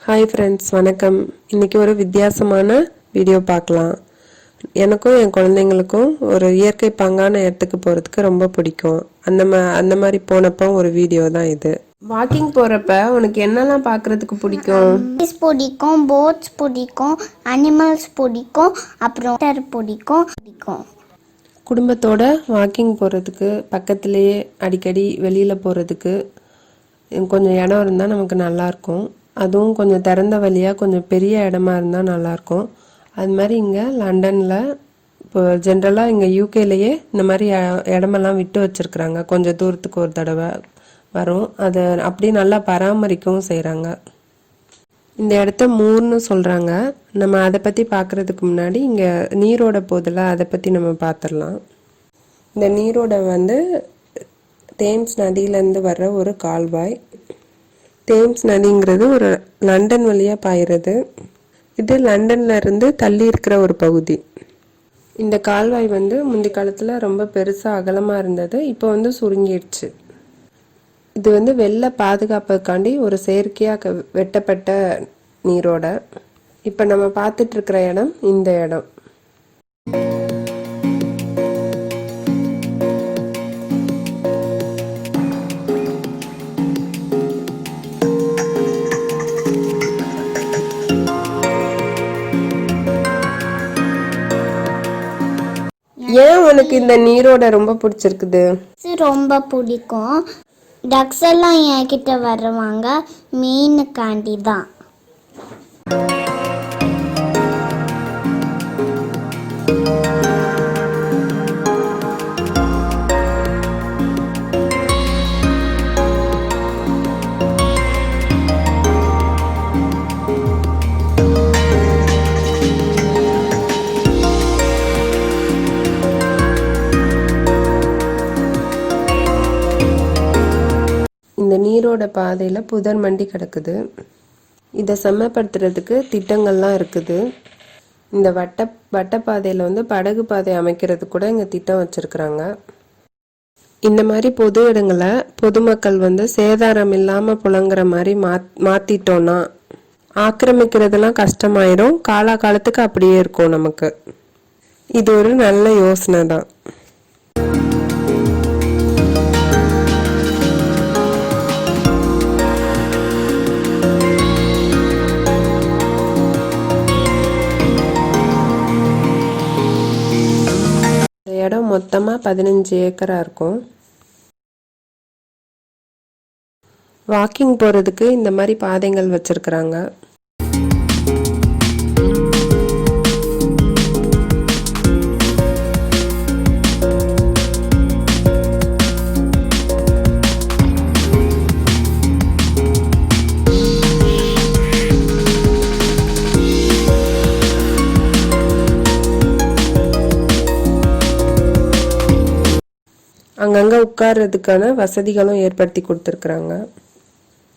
Hi friends, வணக்கம். இன்றைக்கி ஒரு வித்தியாசமான வீடியோ பார்க்கலாம். எனக்கும் என் குழந்தைங்களுக்கும் ஒரு இயற்கை பாங்கான இடத்துக்கு போகிறதுக்கு ரொம்ப பிடிக்கும். அந்த மாதிரி போனப்போ ஒரு வீடியோ தான் இது. வாக்கிங் போகிறப்ப உனக்கு என்னெல்லாம் பார்க்குறதுக்கு பிடிக்கும்? பிடிக்கும், போட்ஸ் பிடிக்கும், அனிமல்ஸ் பிடிக்கும், அப்புறம் பிடிக்கும். குடும்பத்தோட வாக்கிங் போகிறதுக்கு பக்கத்துலேயே அடிக்கடி வெளியில் போகிறதுக்கு கொஞ்சம் இடம் இருந்தால் நமக்கு நல்லாயிருக்கும். அதுவும் கொஞ்சம் திறந்த வழியாக கொஞ்சம் பெரிய இடமா இருந்தால் நல்லாயிருக்கும். அது மாதிரி இங்கே லண்டனில் இப்போ ஜென்ரலாக இங்கே யூகேலேயே இந்த மாதிரி இடமெல்லாம் விட்டு வச்சுருக்குறாங்க. கொஞ்சம் தூரத்துக்கு ஒரு தடவை வரும். அதை அப்படி நல்லா பராமரிக்கவும் செய்கிறாங்க. இந்த இடத்த மூர்னு சொல்கிறாங்க. நம்ம அதை பற்றி பார்க்குறதுக்கு முன்னாடி இங்கே நீரோட போதில் அதை பற்றி நம்ம பார்த்துடலாம். இந்த நீரோட தேம்ஸ் நதியிலேருந்து வர்ற ஒரு கால்வாய். தேம்ஸ் நதிங்கிறது ஒரு லண்டன் வழியாக பாயிறது. இது லண்டன்ல இருந்து தள்ளி இருக்கிற ஒரு பகுதி. இந்த கால்வாய் முந்தைய காலத்தில் ரொம்ப பெருசாக அகலமாக இருந்தது. இப்போ சுருங்கிடுச்சு. இது வெள்ள பாதுகாப்புக்காண்டி ஒரு செயற்கையாக வெட்டப்பட்ட நீரோட. இப்போ நம்ம பார்த்துட்டு இருக்கிற இடம் இந்த இடம். ஏன் உனக்கு இந்த நீரோட ரொம்ப பிடிச்சிருக்குது? ரொம்ப பிடிக்கும். டக்ஸ் எல்லாம் என்கிட்ட வருவாங்க மீனுக்காண்டி தான். இந்த நீரோட பாதையில் புதர் மண்டி கிடக்குது. இதை செம்மப்படுத்துறதுக்கு திட்டங்கள்லாம் இருக்குது. இந்த வட்டப்பாதையில் படகு பாதை அமைக்கிறது கூட இங்கே திட்டம் வச்சுருக்குறாங்க. இந்த மாதிரி பொது இடங்களை பொதுமக்கள் சேதாரம் இல்லாமல் புழங்குற மாதிரி மாற்றிட்டோன்னா ஆக்கிரமிக்கிறதுலாம் கஷ்டமாயிடும். காலத்துக்கு அப்படியே இருக்கும் நமக்கு. இது ஒரு நல்ல யோசனை தான். இடம் மொத்தமாக 15 ஏக்கரா இருக்கும். வாக்கிங் போகிறதுக்கு இந்த மாதிரி பாதைகள் வச்சுருக்குறாங்க. அங்கங்கே உட்கார்றதுக்கான வசதிகளும் ஏற்படுத்தி கொடுத்துருக்குறாங்க.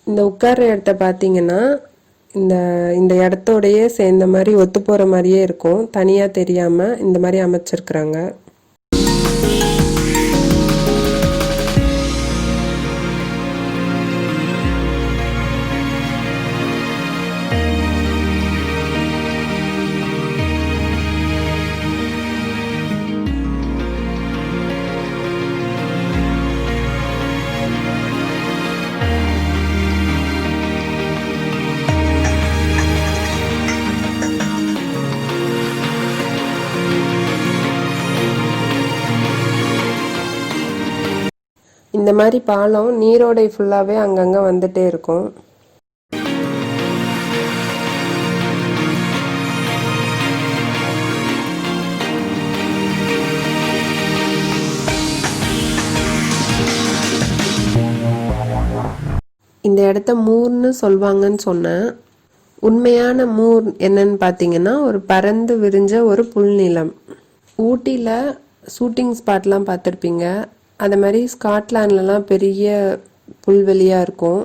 இந்த உட்கார்ற இடத்த பார்த்தீங்கன்னா இந்த இடத்தோடையே சேர்ந்த மாதிரி ஒத்து போகிற மாதிரியே இருக்கும். தனியாக தெரியாமல் இந்த மாதிரி அமைச்சிருக்கிறாங்க. இந்த மாதிரி பாலம் நீரோடை ஃபுல்லாகவே அங்கங்கே வந்துட்டே இருக்கும். இந்த இடத்த மூர்னு சொல்வாங்கன்னு சொன்னேன். உண்மையான மூர் என்னன்னு பார்த்தீங்கன்னா ஒரு பறந்து விரிஞ்ச ஒரு புல்நிலம். ஊட்டியில் ஷூட்டிங் ஸ்பாட்லாம் பார்த்துருப்பீங்க. அது மாதிரி ஸ்காட்லாண்ட்லலாம் பெரிய புல்வெளியாக இருக்கும்.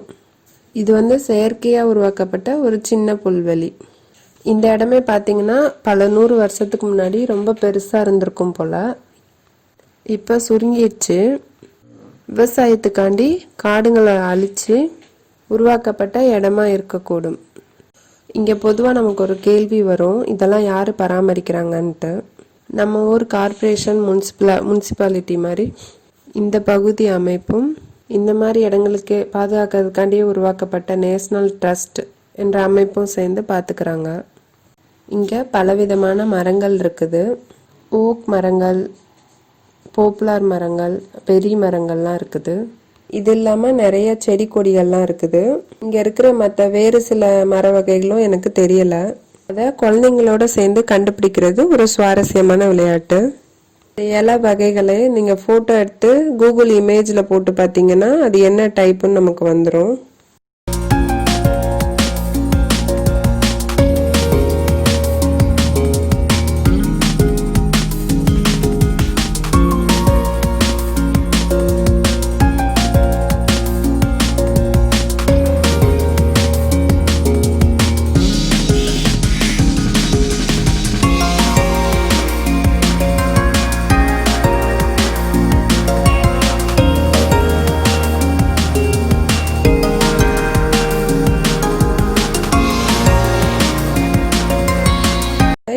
இது செயற்கையாக உருவாக்கப்பட்ட ஒரு சின்ன புல்வெளி. இந்த இடமே பார்த்தீங்கன்னா பல 100 வருஷத்துக்கு முன்னாடி ரொம்ப பெருசாக இருந்திருக்கும் போல். இப்போ சுருங்கிடுச்சு. விவசாயத்துக்காண்டி காடுங்களை அழித்து உருவாக்கப்பட்ட இடமா இருக்கக்கூடும். இங்கே பொதுவாக நமக்கு ஒரு கேள்வி வரும், இதெல்லாம் யார் பராமரிக்கிறாங்கன்ட்டு. நம்ம ஊர் கார்ப்பரேஷன் முனிசிபாலிட்டி மாதிரி இந்த பகுதி அமைப்பும் இந்த மாதிரி இடங்களுக்கு பாதுகாக்கிறதுக்காண்டியே உருவாக்கப்பட்ட நேஷ்னல் ட்ரஸ்ட் என்ற அமைப்பும் சேர்ந்து பார்த்துக்கிறாங்க. இங்கே பலவிதமான மரங்கள் இருக்குது. ஓக் மரங்கள், போப்புலர் மரங்கள், பெரிய மரங்கள்லாம் இருக்குது. இது இல்லாமல் நிறைய செடி கொடிகள்லாம் இருக்குது. இங்கே இருக்கிற மற்ற வேறு சில மர வகைகளும் எனக்கு தெரியலை. அதை குழந்தைங்களோட சேர்ந்து கண்டுபிடிக்கிறது ஒரு சுவாரஸ்யமான விளையாட்டு. இலை வகைகளை நீங்கள் ஃபோட்டோ எடுத்து கூகுள் இமேஜில் போட்டு பார்த்தீங்கன்னா அது என்ன டைப்புன்னு நமக்கு வந்துடும்.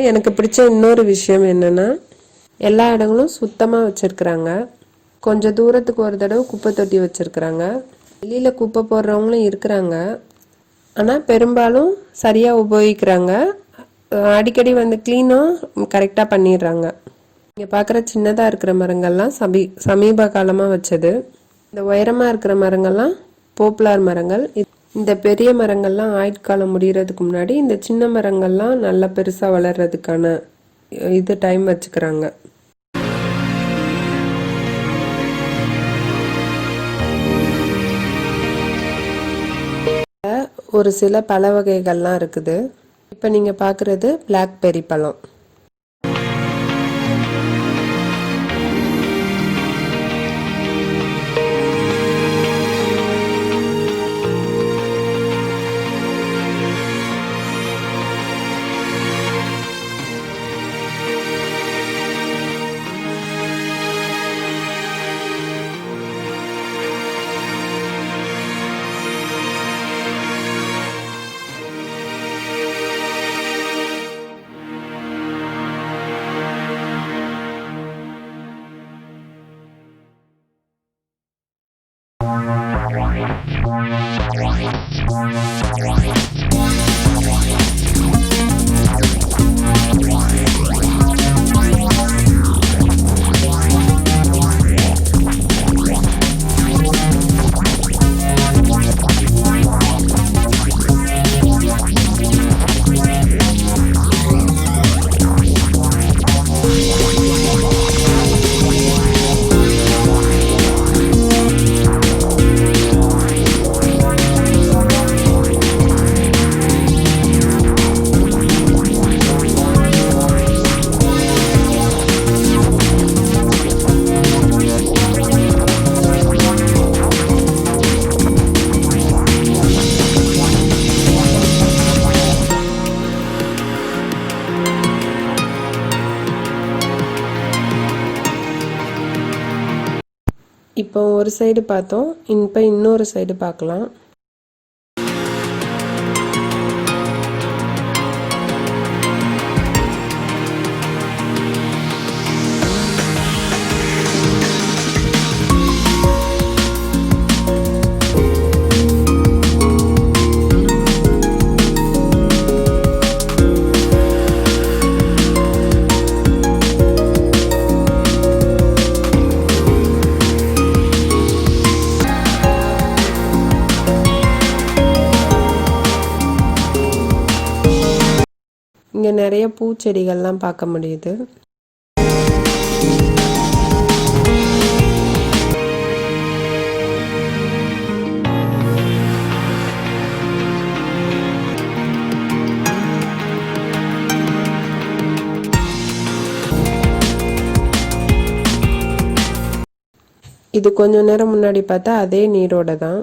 எனக்கு பிடிச்ச இன்னொரு விஷயம் என்னென்னா, எல்லா இடங்களும் சுத்தமாக வச்சுருக்குறாங்க. கொஞ்சம் தூரத்துக்கு ஒரு தடவை குப்பை தொட்டி வச்சுருக்குறாங்க. வெளியில் குப்பை போடுறவங்களும் இருக்கிறாங்க, ஆனால் பெரும்பாலும் சரியாக உபயோகிக்கிறாங்க. அடிக்கடி வந்து க்ளீனும் கரெக்டாக பண்ணிடுறாங்க. இங்கே பார்க்குற சின்னதாக இருக்கிற மரங்கள்லாம் சமீப காலமாக வச்சது. இந்த உயரமாக இருக்கிற மரங்கள்லாம் போப்புலர் மரங்கள். இந்த பெரிய மரங்கள்லாம் ஆயுட்காலம் முடிகிறதுக்கு முன்னாடி இந்த சின்ன மரங்கள்லாம் நல்லா பெருசாக வளர்கிறதுக்கான இது டைம் வச்சுக்கிறாங்க. ஒரு சில பழ வகைகள்லாம் இருக்குது. இப்போ நீங்கள் பார்க்குறது பிளாக்பெர்ரி பழம். இப்போ ஒரு சைடு பார்த்தோம், இப்போ இன்னொரு சைடு பார்க்கலாம். இங்கே நிறைய பூச்செடிகள்லாம் பார்க்க முடியுது. இது கொஞ்ச நேரம் முன்னாடி பார்த்தா அதே நீரோட தான்.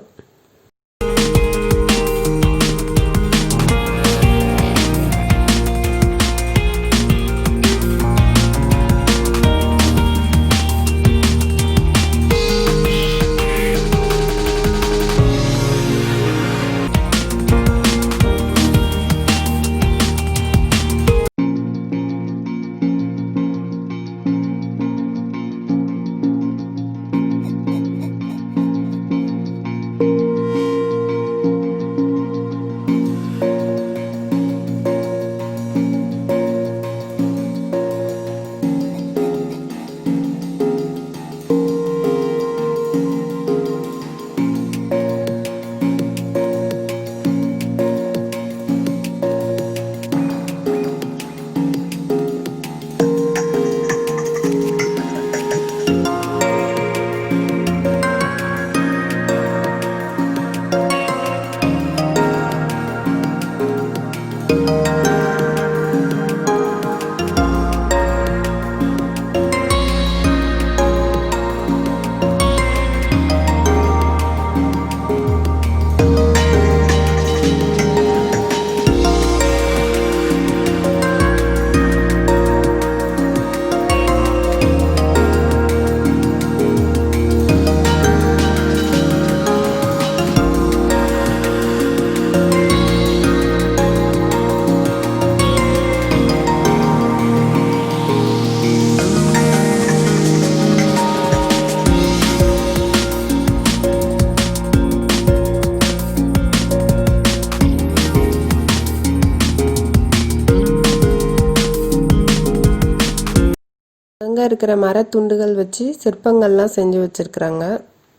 வீட்டில் இருக்கிற மரத்துண்டுகள் வச்சு சிற்பங்கள்லாம் செஞ்சு வச்சுருக்குறாங்க.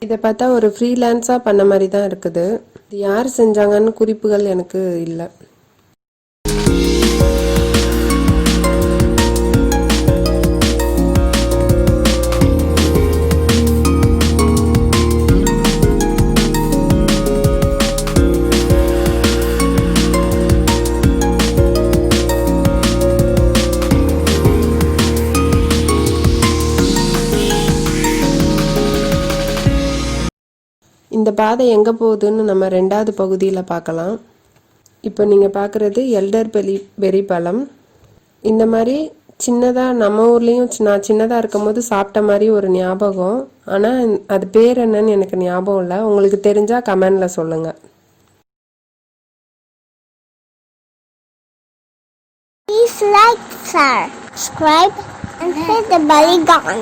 இதை பார்த்தா ஒரு ஃப்ரீலான்ஸாக பண்ண மாதிரி தான் இருக்குது. இது யார் செஞ்சாங்கன்னு குறிப்புகள் எனக்கு இல்லை. இந்த பாதை எங்கே போகுதுன்னு நம்ம 2வது பகுதியில் பார்க்கலாம். இப்போ நீங்கள் பார்க்குறது எல்டர் பெரி பழம். இந்த மாதிரி சின்னதாக நம்ம ஊர்லேயும் நான் சின்னதாக இருக்கும் போது சாப்பிட்ட மாதிரி ஒரு ஞாபகம். ஆனால் அது பேர் என்னன்னு எனக்கு ஞாபகம் இல்லை. உங்களுக்கு தெரிஞ்சால் கமெண்டில் சொல்லுங்கள். Please like, share, subscribe and hit the bell icon.